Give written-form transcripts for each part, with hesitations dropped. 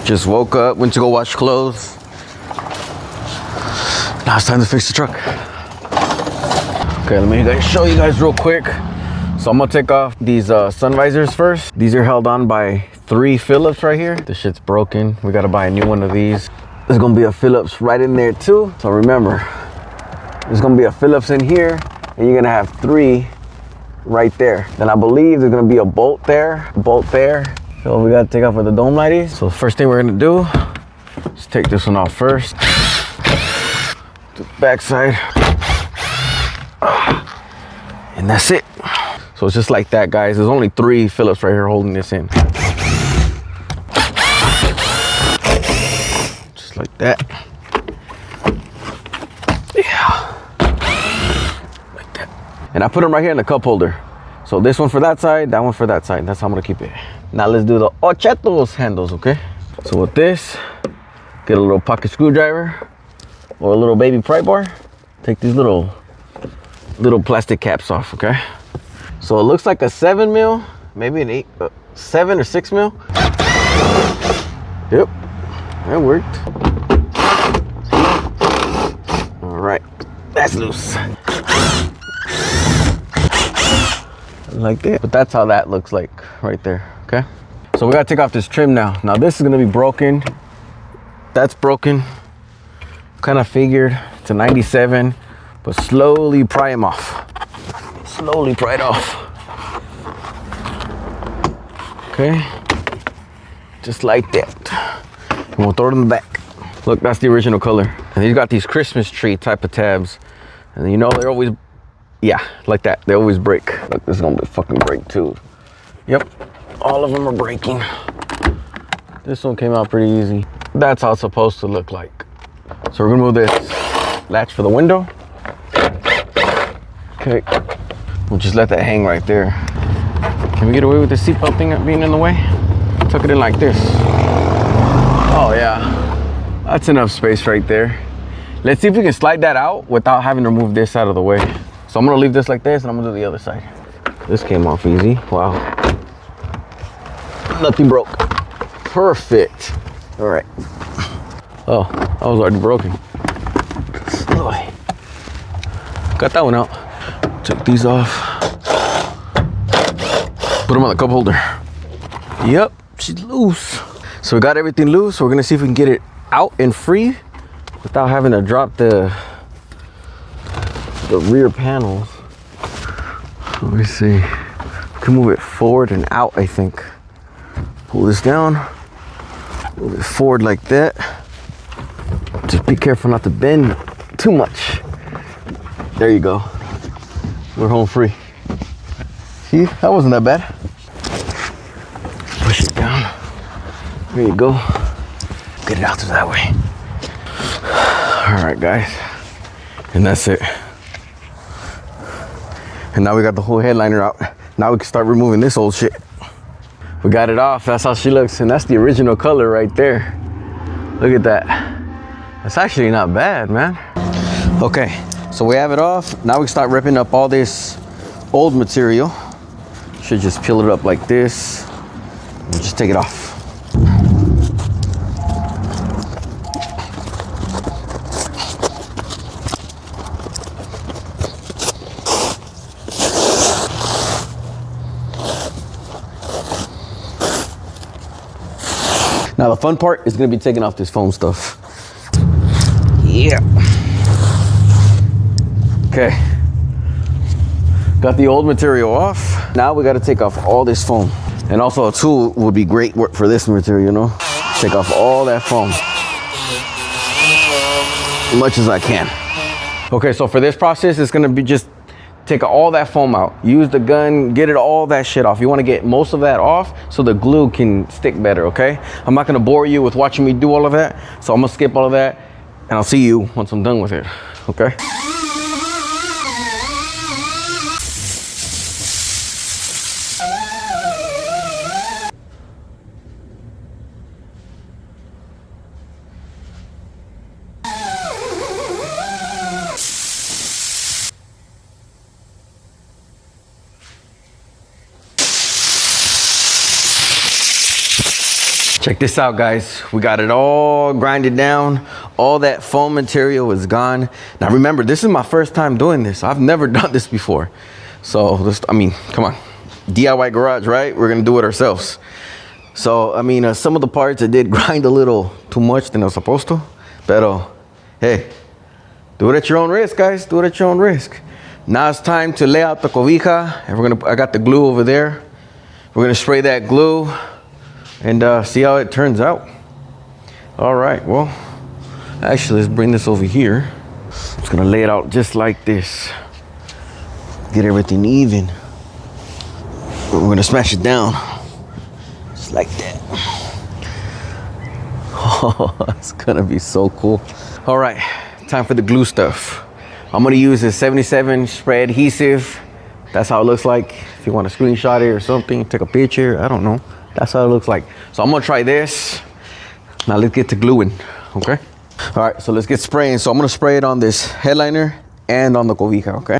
Just woke up, went to go wash clothes. Now it's time to fix the truck. Okay, let me show you guys real quick. So I'm gonna take off these sun visors first. These are held on by 3 Phillips right here. This shit's broken. We gotta buy a new one of these. There's gonna be a Phillips right in there too. So remember, there's gonna be a Phillips in here, and you're gonna have 3 right there. Then I believe there's gonna be a bolt there, So we gotta take off with the dome lighties. So first thing we're gonna do is take this one off first. To the backside. And that's it. So it's just like that, guys. There's only 3 Phillips right here holding this in. Just like that. Yeah. Like that. And I put them right here in the cup holder. So this one for that side, that one for that side. That's how I'm gonna keep it. Now let's do the Ochetos handles, okay? So with this, get a little pocket screwdriver or a little baby pry bar. Take these little plastic caps off, okay? So it looks like a 7 mil, maybe an 7 or 6 mil. Yep, that worked. All right, that's loose. Like that. But that's how that looks like right there, okay? So we gotta take off this trim now. Now this is gonna be broken. That's broken. Kind of figured it's a 97, but slowly pry them off. Slowly pry it off. Okay, just like that. And we'll throw it in the back. Look, that's the original color. And he's got these Christmas tree type of tabs. And you know, they're always, yeah, like that. They always break. Look, this is gonna be fucking break too. Yep, all of them are breaking. This one came out pretty easy. That's how it's supposed to look like. So we're gonna move this latch for the window. Okay, we'll just let that hang right there. Can we get away with the seatbelt thing being in the way? Tuck it in like this. Oh yeah, that's enough space right there. Let's see if we can slide that out without having to move this out of the way. So I'm gonna leave this like this and I'm gonna do the other side. This came off easy, wow. Nothing broke, perfect. All right. Oh, that was already broken. Got that one out. Take these off. Put them on the cup holder. Yep, she's loose. So we got everything loose. We're gonna see if we can get it out and free without having to drop the rear panels. Let me see. We can move it forward and out, I think. Pull this down. Move it forward like that. Just be careful not to bend too much. There you go. We're home free. See, that wasn't that bad. Push it down. There you go. Get it out through that way. All right, guys. And that's it. And now we got the whole headliner out. Now we can start removing this old shit. We got it off. That's how she looks. And that's the original color right there. Look at that. That's actually not bad, man. Okay, so we have it off. Now we can start ripping up all this old material. Should just peel it up like this and just take it off. Now the fun part is gonna be taking off this foam stuff. Yeah. Okay. Got the old material off. Now we gotta take off all this foam. And also a tool would be great for this material, you know? Take off all that foam. As much as I can. Okay, so for this process, it's gonna be just take all that foam out. Use the gun, get it all that shit off. You wanna get most of that off so the glue can stick better, okay? I'm not gonna bore you with watching me do all of that, so I'm gonna skip all of that, and I'll see you once I'm done with it, okay? Check this out, guys. We got it all grinded down. All that foam material is gone. Now remember, this is my first time doing this. I've never done this before. So, I mean, come on. DIY garage, right? We're gonna do it ourselves. So, I mean, some of the parts it did grind a little too much than I was supposed to. But, hey, do it at your own risk, guys. Do it at your own risk. Now it's time to lay out the cobija. And I got the glue over there. We're gonna spray that glue and see how it turns out. All right, well, actually, let's bring this over here. I'm just gonna lay it out just like this. Get everything even. We're gonna smash it down. Just like that. Oh, it's gonna be so cool. All right, time for the glue stuff. I'm gonna use a 77 spray adhesive. That's how it looks like. If you want to screenshot it or something, take a picture, I don't know. That's how it looks like. So I'm gonna try this. Now let's get to gluing, okay? All right, so let's get spraying. So I'm gonna spray it on this headliner and on the cobija, okay?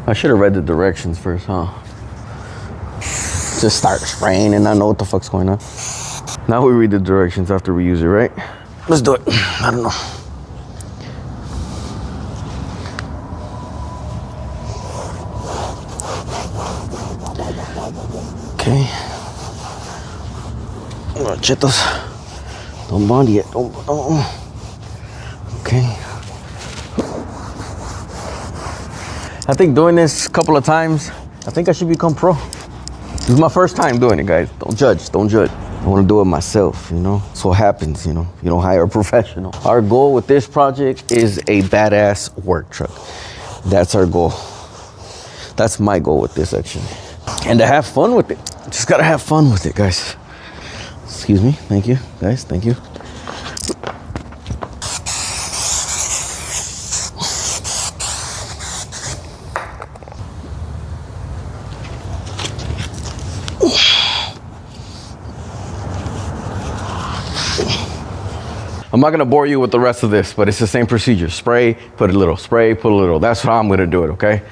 I should have read the directions first, huh? Just start spraying and I know what the fuck's going on. Now we read the directions after we use it, right? Let's do it. I don't know. Okay. Oh, chetos. Don't bond yet. Don't. Okay. I think doing this a couple of times, I think I should become pro. This is my first time doing it, guys. Don't judge, don't judge. I want to do it myself, you know? That's what happens, you know? You don't hire a professional. Our goal with this project is a badass work truck. That's our goal. That's my goal with this, actually. And to have fun with it. Just gotta have fun with it, guys. Excuse me, thank you, guys, thank you. I'm not gonna bore you with the rest of this, but it's the same procedure. Spray, put a little, spray, put a little. That's how I'm gonna do it, okay?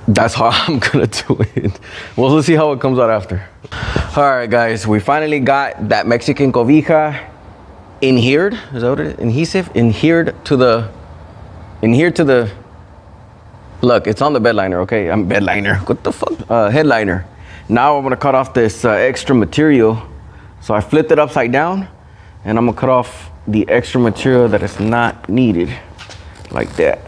That's how I'm gonna do it. Well, let's see how it comes out after. All right, guys, we finally got that Mexican cobija adhered. Is that what it is? Adhesive? Adhered to the, look, it's on the bed liner, okay? I'm bed liner, what the fuck? Headliner. Now I'm gonna cut off this extra material. So I flipped it upside down and I'm gonna cut off the extra material that is not needed, like that.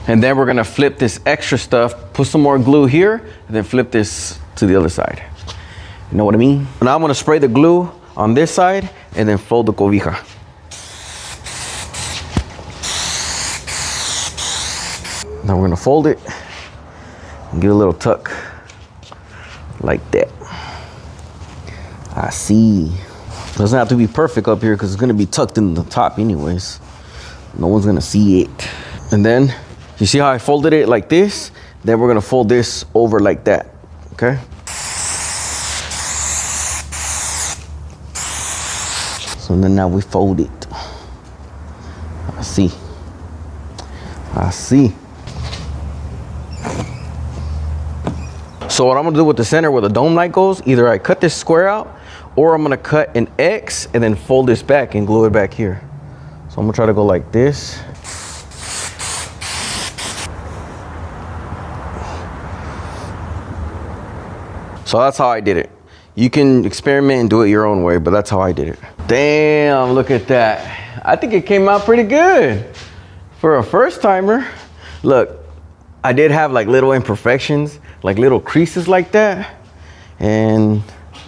And then we're gonna flip this extra stuff, put some more glue here, and then flip this to the other side. You know what I mean? Now I'm gonna spray the glue on this side and then fold the cobija. Now we're gonna fold it and give it a little tuck, like that. I see. Doesn't have to be perfect up here because it's gonna be tucked in the top anyways. No one's gonna see it. And then, you see how I folded it like this? Then we're gonna fold this over like that, okay? So then now we fold it. I see. I see. So what I'm gonna do with the center where the dome light goes, either I cut this square out or I'm gonna cut an X and then fold this back and glue it back here. So I'm gonna try to go like this. So that's how I did it. You can experiment and do it your own way, but that's how I did it. Damn, look at that. I think it came out pretty good for a first timer. Look, I did have like little imperfections, like little creases like that. And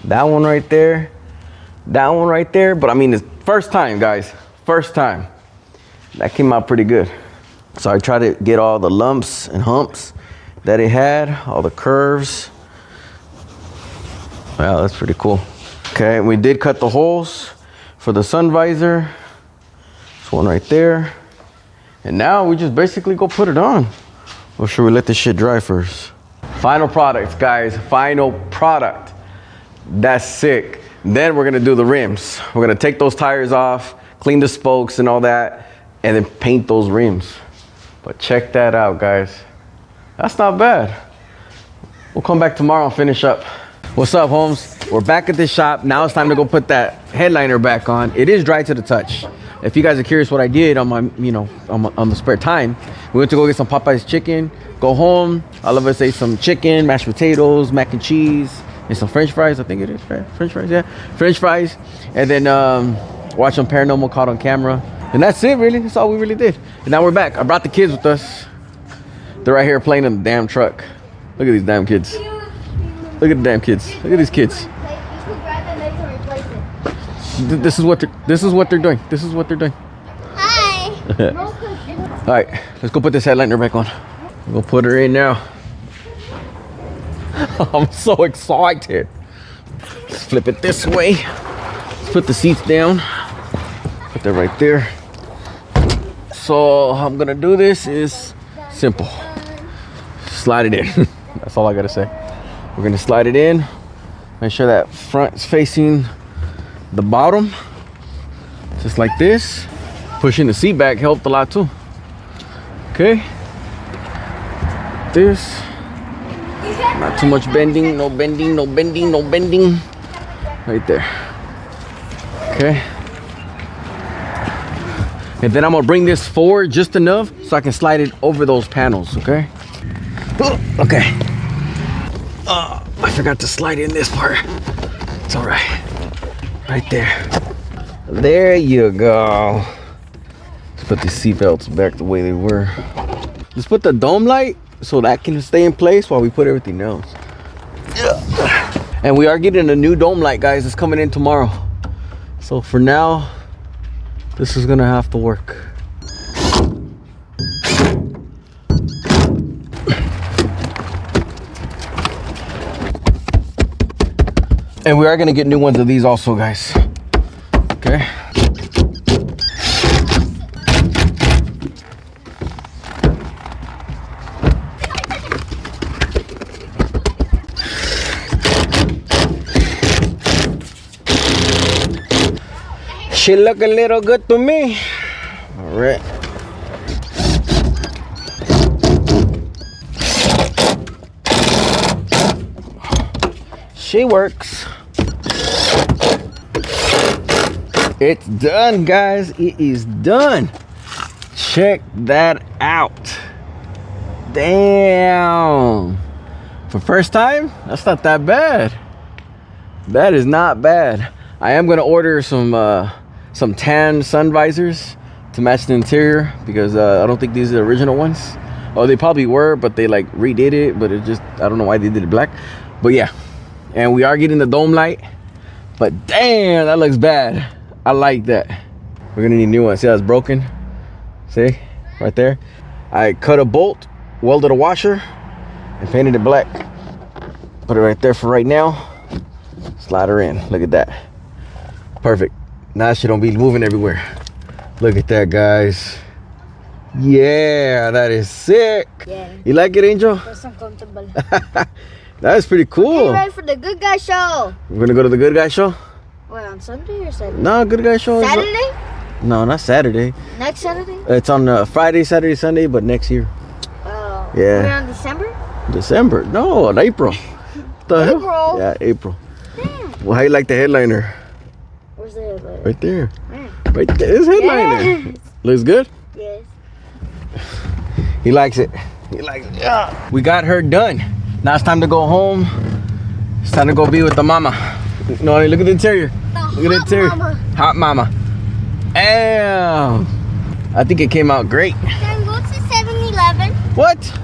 that one right there, that one right there. But I mean, it's first time, guys, first time. That came out pretty good. So I tried to get all the lumps and humps that it had, all the curves. Wow, that's pretty cool. Okay, we did cut the holes for the sun visor. This one right there. And now we just basically go put it on. Or should we let this shit dry first? Final products, guys. Final product. That's sick. Then we're gonna do the rims. We're gonna take those tires off, clean the spokes and all that, and then paint those rims. But check that out, guys. That's not bad. We'll come back tomorrow and finish up. What's up, Holmes? We're back at the shop. Now it's time to go put that headliner back on. It is dry to the touch. If you guys are curious what I did on my, on the spare time, we went to go get some Popeye's chicken, go home. All of us ate some chicken, mashed potatoes, mac and cheese, and some French fries. I think it is, right? French fries, yeah. French fries. And then watch some Paranormal Caught on Camera. And that's it, really. That's all we really did. And now we're back. I brought the kids with us. They're right here playing in the damn truck. Look at these damn kids. Look at the damn kids. Look at these kids. This is what they're doing. This is what they're doing. Hi. All right, let's go put this headliner back on. We'll put her in now. I'm so excited. Let's flip it this way. Let's put the seats down. Put that right there. So how I'm gonna do this is simple. Slide it in. That's all I gotta say. We're gonna slide it in. Make sure that front is facing the bottom, just like this. Pushing the seat back helped a lot too. Okay. This. Not too much bending, no bending, no bending, no bending. Right there. Okay. And then I'm gonna bring this forward just enough so I can slide it over those panels, okay? Oh, okay. I forgot to slide in this part. It's all right. Right there. There you go. Let's put the seatbelts back the way they were. Let's put the dome light so that can stay in place while we put everything else. Yeah. And we are getting a new dome light, guys. It's coming in tomorrow. So for now, this is gonna have to work. And we are gonna get new ones of these also, guys. Okay. She look a little good to me. All right. She works. It's done, guys. It is done. Check that out. Damn. For first time, that's not that bad. That is not bad. I am gonna order some tan sun visors to match the interior because I don't think these are the original ones. Oh, they probably were, but they like redid it, but it just, I don't know why they did it black. But yeah, and we are getting the dome light, but damn, that looks bad. I like that. We're gonna need new ones. See how it's broken? See, right there. I cut a bolt, welded a washer, and painted it black. Put it right there for right now. Slide her in. Look at that. Perfect. Now she don't be moving everywhere. Look at that, guys. Yeah, that is sick. Yeah. You like it, Angel? That's uncomfortable. That is pretty cool. Get ready for the Good Guy Show. We're gonna go to the Good Guy Show? What, on Sunday or Saturday? No, Good Guy Show. Saturday? No, not Saturday. Next Saturday? It's on Friday, Saturday, Sunday, but next year. Oh. Yeah. We're on December? December? No, in April. The hell? April? Yeah, April. Damn. Well, how you like the headliner? Where's the headliner? Right there. Where? Right there. It's headliner. Yes. Looks good? Yes. He likes it. He likes it. Yeah. We got her done. Now it's time to go home. It's time to go be with the mama. No, look at the interior. Look at the interior. Mama. Hot mama. Damn. I think it came out great. Then go to 7-Eleven. What?